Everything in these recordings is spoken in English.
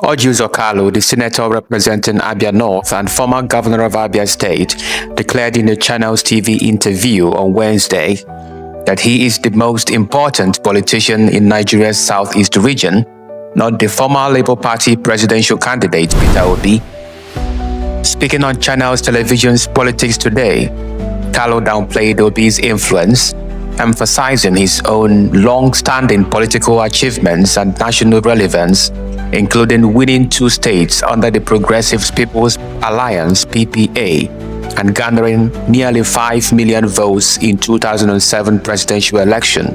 Orji Kalu, the senator representing Abia North and former governor of Abia State, declared in a Channels TV interview on Wednesday that he is the most important politician in Nigeria's southeast region, not the former Labour Party presidential candidate Peter Obi. Speaking on Channels Television's Politics Today, Kalu downplayed Obi's influence, emphasizing his own long-standing political achievements and national relevance, including winning 2 states under the Progressive People's Alliance (PPA) and garnering nearly 5 million votes in 2007 presidential election.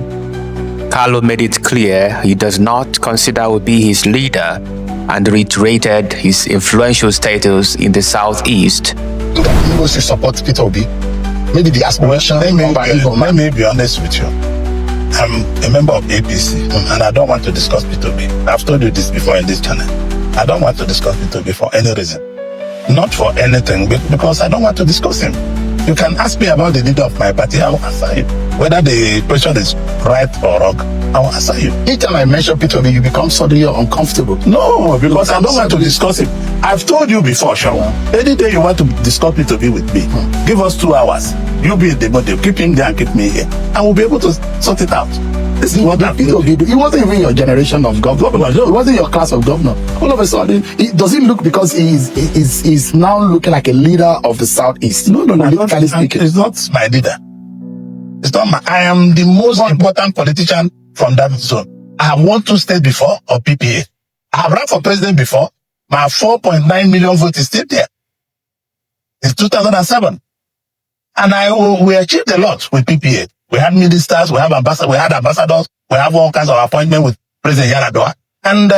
Kalu made it clear he does not consider Obi his leader and reiterated his influential status in the southeast. He was to support Peter Obi. Maybe the aspiration. Let me be honest with you. I'm a member of APC, and I don't want to discuss Peter Obi. I've told you this before in this channel. I don't want to discuss Peter Obi for any reason. Not for anything, but because I don't want to discuss him. You can ask me about the leader of my party, I will answer you. Whether the question is right or wrong, I will answer you. Each time I mention Peter Obi, you become suddenly uncomfortable. No, because I don't want to discuss him. I've told you before, Sean. Any day you want to discuss Peter Obi with me, give us 2 hours. You be in the model, keep him there and keep me here. And we'll be able to sort it out. This is what Peter Obi do. He wasn't even your generation of governor. He wasn't your class of governor. All of a sudden, does he look, because he's now looking like a leader of the southeast? No, it's not my leader. It's not my, I am the most important politician from that zone. I have won 2 states before of PPA. I have run for president before. My 4.9 million vote is still there. It's 2007. And we achieved a lot with PPA. We had ministers, we had ambassadors, we have all kinds of appointments with President Yaradua. And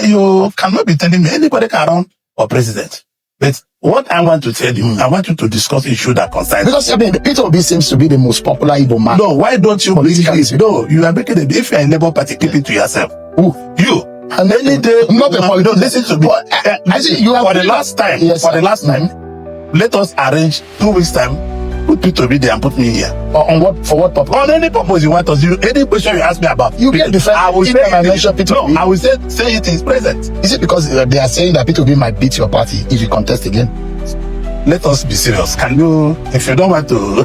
you cannot be telling me anybody can run for president. But what I want to tell you, I want you to discuss issues that concern. Because I mean, Peter Obi seems to be the most popular Igbo man. No, why don't you believe it? No, you are making it. If you're a Labour Party, keep it to yourself. Who? You. And any day, not before you don't listen to me. I see you have for the last time. Yes, for the last time, let us arrange 2 weeks time. Put Peter Obi there and put me here. On what? For what purpose? On any purpose you want us. Any question you ask me about. You get defend. I will say Peter Obi. I will say it is present. Is it because they are saying that Peter Obi might beat your party if you contest again? Let us be serious. Can you? If you don't want to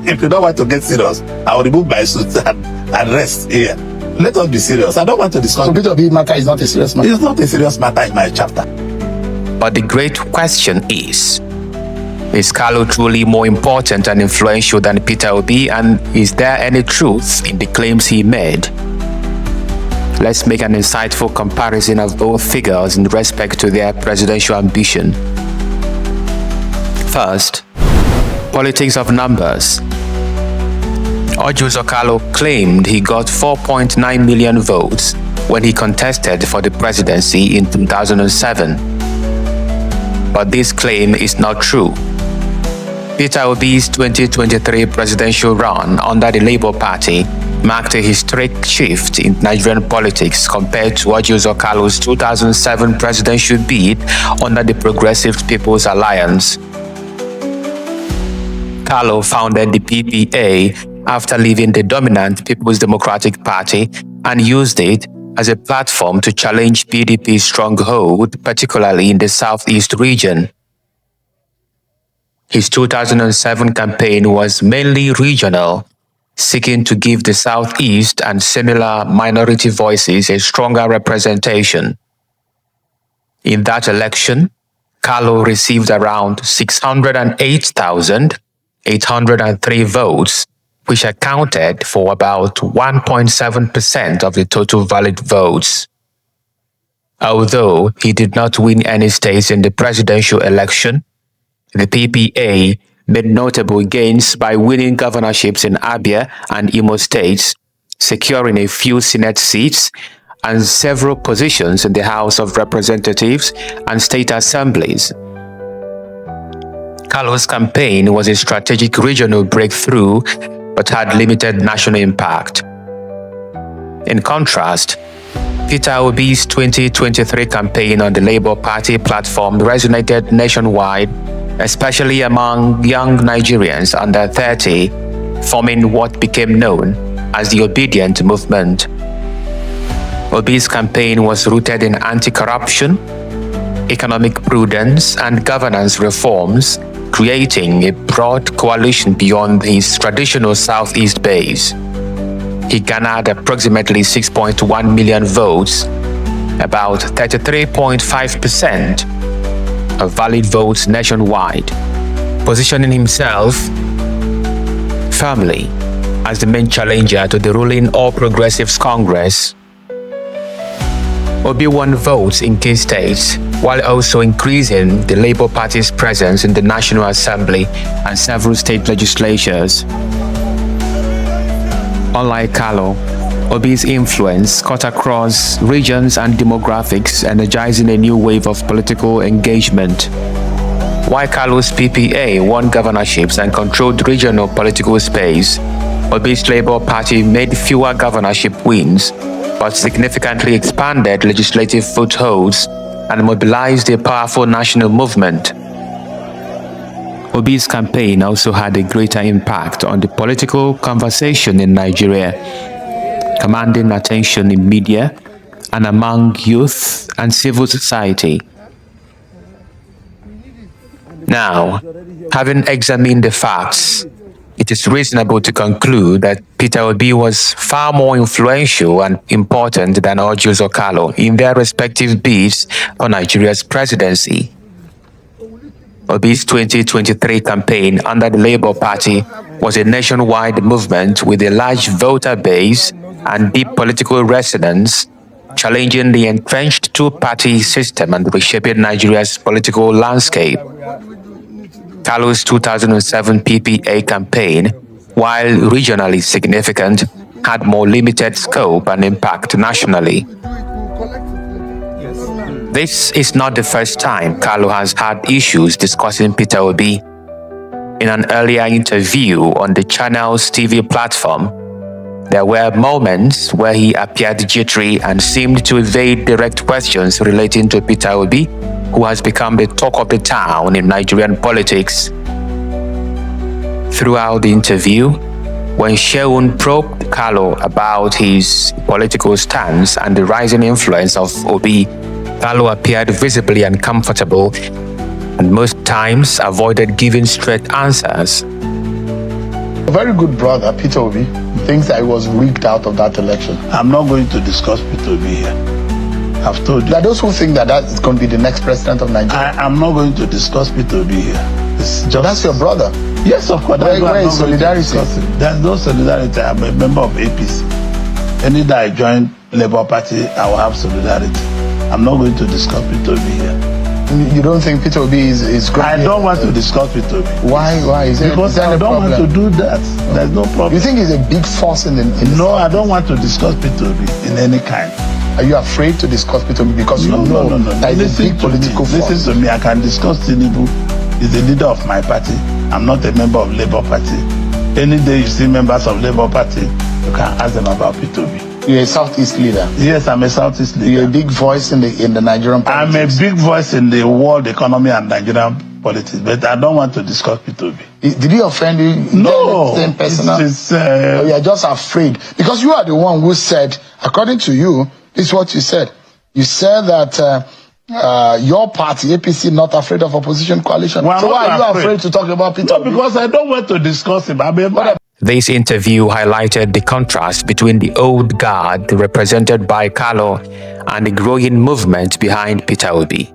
get serious, I will remove my suit and rest here. Let us be serious. I don't want to discuss. So Peter Obi matter is not a serious matter. It's not a serious matter in my chapter. But the great question is Kalu truly more important and influential than Peter Obi, and is there any truth in the claims he made? Let's make an insightful comparison of both figures in respect to their presidential ambition. First, politics of numbers. Orji Kalu claimed he got 4.9 million votes when he contested for the presidency in 2007. But this claim is not true. Peter Obi's 2023 presidential run under the Labour Party marked a historic shift in Nigerian politics compared to Orji Kalu's 2007 presidential bid under the Progressive People's Alliance. Kalu founded the PPA after leaving the dominant People's Democratic Party and used it as a platform to challenge PDP's stronghold, particularly in the southeast region. His 2007 campaign was mainly regional, seeking to give the southeast and similar minority voices a stronger representation. In that election, Kalu received around 608,803 votes, which accounted for about 1.7% of the total valid votes. Although he did not win any states in the presidential election, the PPA made notable gains by winning governorships in Abia and Imo states, securing a few Senate seats and several positions in the House of Representatives and state assemblies. Kalu's campaign was a strategic regional breakthrough but had limited national impact. In contrast, Peter Obi's 2023 campaign on the Labour Party platform resonated nationwide, especially among young Nigerians under 30, forming what became known as the Obedient Movement. Obi's campaign was rooted in anti-corruption, economic prudence and governance reforms, creating a broad coalition beyond his traditional Southeast base. He garnered approximately 6.1 million votes, about 33.5% of valid votes nationwide, positioning himself firmly as the main challenger to the ruling All Progressives Congress. Obi won votes in key states, while also increasing the Labour Party's presence in the National Assembly and several state legislatures. Unlike Kalu, Obi's influence cut across regions and demographics, energizing a new wave of political engagement. While Kalu's PPA won governorships and controlled regional political space, Obi's Labour Party made fewer governorship wins, but significantly expanded legislative footholds and mobilized a powerful national movement. Obi's campaign also had a greater impact on the political conversation in Nigeria, commanding attention in media and among youth and civil society. Now, having examined the facts, it is reasonable to conclude that Peter Obi was far more influential and important than Orji or Kalu in their respective bids for Nigeria's presidency. Obi's 2023 campaign under the Labour Party was a nationwide movement with a large voter base and deep political resonance, challenging the entrenched two-party system and reshaping Nigeria's political landscape. Kalu's 2007 PPA campaign, while regionally significant, had more limited scope and impact nationally. This is not the first time Kalu has had issues discussing Peter Obi. In an earlier interview on the channel's TV platform, there were moments where he appeared jittery and seemed to evade direct questions relating to Peter Obi, who has become the talk of the town in Nigerian politics. Throughout the interview, when Sheun probed Kalu about his political stance and the rising influence of Obi, Kalu appeared visibly uncomfortable and most times avoided giving straight answers. A very good brother, Peter Obi, thinks that he was rigged out of that election. I'm not going to discuss Peter Obi here. I've told you. There are those who think that is going to be the next president of Nigeria. I'm not going to discuss Peter Obi here. It's just... That's your brother. Yes, of course. Where is solidarity? There's no solidarity. I'm a member of APC. Any day I join Labour Party, I will have solidarity. I'm not going to discuss Peter Obi here. You don't think Peter Obi is going? I don't want to discuss Peter Obi. Why? Because I don't want to do that. There's no problem. You think he's a big force in the No, I don't want to discuss Peter Obi in any kind. Are you afraid to discuss Peter Obi because you know that he's a big political force? Listen to me. I can discuss Tinubu. He's the leader of my party. I'm not a member of Labour Party. Any day you see members of Labour Party, you can ask them about Peter Obi. You're a Southeast leader. Yes, I'm a Southeast leader. You're a big voice in the Nigerian politics. I'm a big voice in the world economy and Nigerian politics, but I don't want to discuss Peter Obi. Did he offend you? No. You're just afraid. Because you are the one who said, according to you, this is what you said. You said that your party, APC, not afraid of opposition coalition. Well, so why are you afraid to talk about Peter Obi? No, because I don't want to discuss him. This interview highlighted the contrast between the old guard represented by Kalu and the growing movement behind Peter Obi.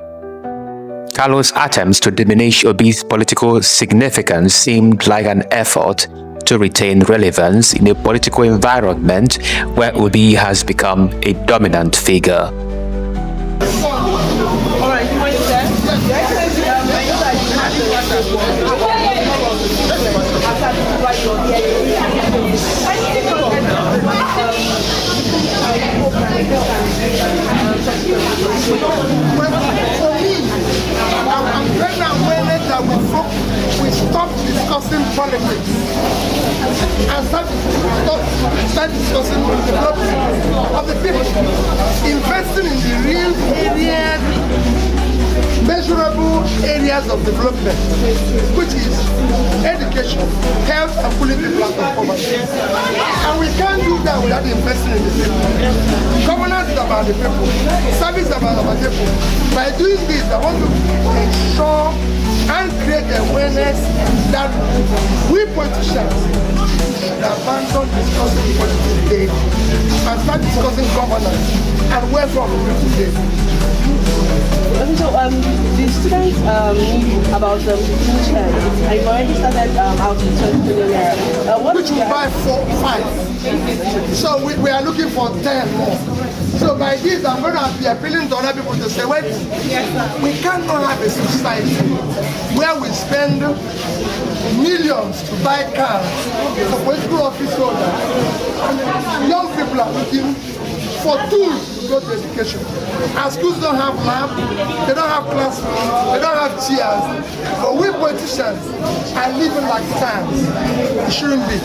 Kalu's attempts to diminish Obi's political significance seemed like an effort to retain relevance in a political environment where Obi has become a dominant figure. We stop discussing politics and start discussing the development of the people, investing in the real areas measurable areas of development, which is education, health, and pulling people out of poverty. And we can't do that without investing in the people. Governance is about the people. Service is about the people. By doing this, I want to ensure and create awareness that we politicians should abandon discussing politics today and start discussing governance and welfare of the people today. So the students knew about the finish and you've already started out in 20 million naira. Which will buy 5. So we are looking for 10 more. So by this, I'm going to be appealing to other people to say, wait, we cannot have a society where we spend millions to buy cars for political office holders. Young people are looking for tools to go to education. Our schools don't have labs, they don't have classrooms, they don't have chairs. But we politicians are living like stands. It shouldn't be.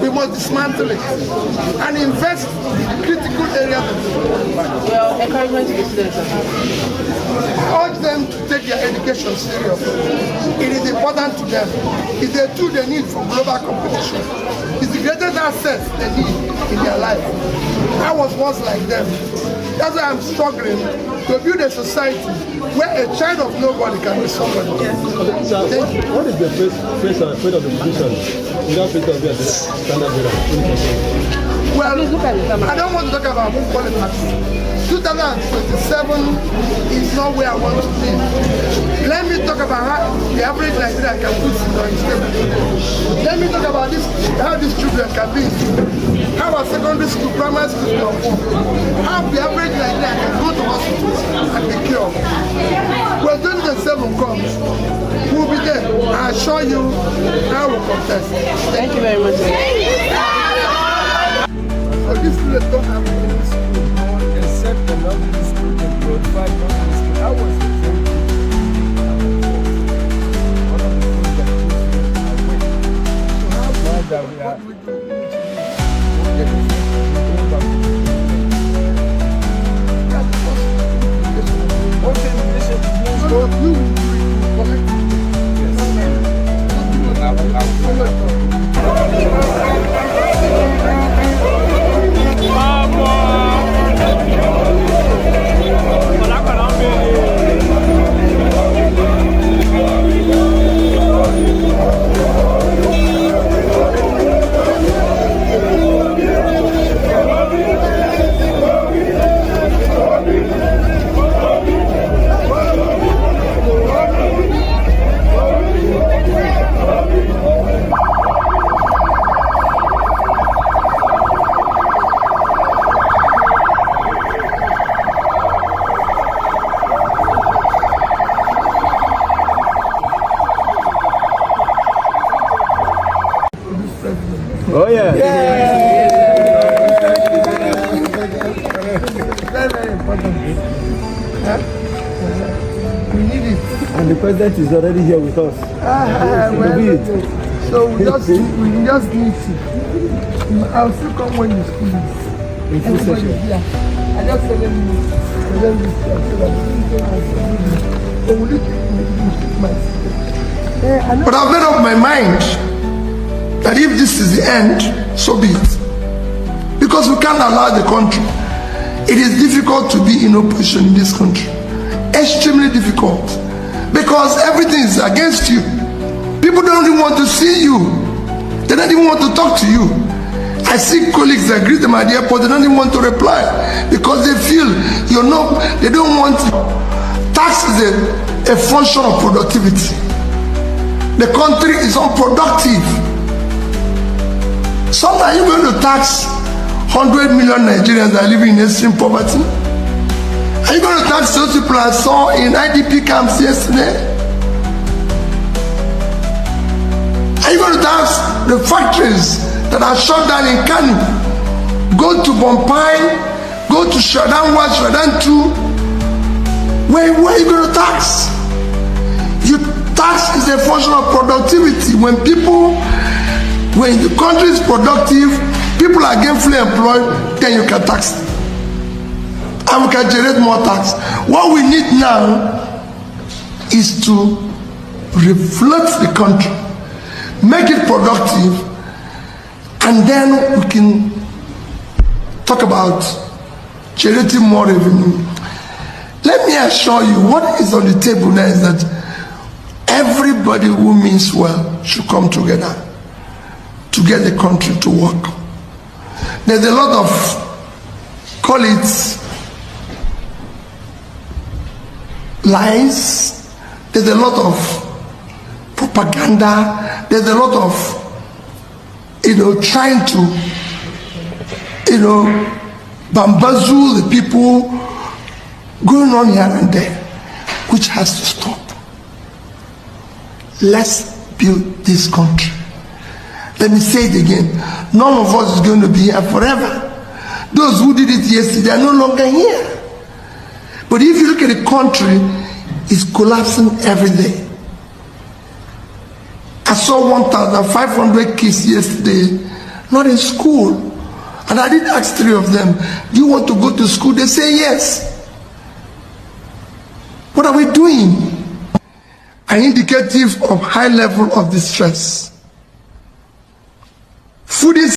We must dismantle it and invest in critical areas of the world. Well, encouragement to the students. Urge them to take their education seriously. It is important to them. It's a tool they need for global competition. It's the greatest asset they need in their life. I was once like them. That's why I'm struggling to build a society where a child of nobody can be somebody. So, what is the face of the position without face of the standard bearer? Well, I don't want to talk about politics. 2027 is not where I want to be. Let me talk about how the average Nigerian can put food on his table. Let me talk about this, how these children can be in school. How our secondary school, primary school can work. How the average Nigerian can go to hospitals and be cured. When 2027 comes, we'll be there. I assure you, I will contest. Thank you very much. So these students don't have any school, except the lovely school in Road 5 Northern School. I was the same one of the things that pushed me away. So how bad that we are? What we do Oh yeah. very, very important. Huh? We need it. And the president is already here with us. So we just need to. I'll still come when the school is. In full session. Yeah. I just tell them this but I've made up my mind that if this is the end, so be it. Because we can't allow the country. It is difficult to be in opposition in this country. Extremely difficult. Because everything is against you. People don't even want to see you. They don't even want to talk to you. I see colleagues that greet them at the airport, they don't even want to reply because they feel you're not, they don't want you. Tax is a function of productivity. The country is unproductive. Sometimes you're going to tax 100 million Nigerians that are living in extreme poverty. Are you going to tax those people I saw in IDP camps yesterday? Are you going to tax the factories that are shut down in Kalu? Go to Bompai, go to Shadan 1, Shadan 2. Where are you going to tax? Tax is a function of productivity. When the country is productive, people are gainfully employed, then you can tax them. And we can generate more tax. What we need now is to reflect the country, make it productive, and then we can talk about generating more revenue. Let me assure you, what is on the table now is that everybody who means well should come together to get the country to work. There's a lot of, call it, lies. There's a lot of propaganda. There's a lot of, trying to, bamboozle the people, going on here and there, which has to stop. Let's build this country. Let me say it again. None of us is going to be here forever. Those who did it yesterday are no longer here. But if you look at the country, it's collapsing every day. I saw 1,500 kids yesterday, not in school. And I did ask 3 of them, do you want to go to school? They say yes. What are we doing? An indicative of high level of distress. Food is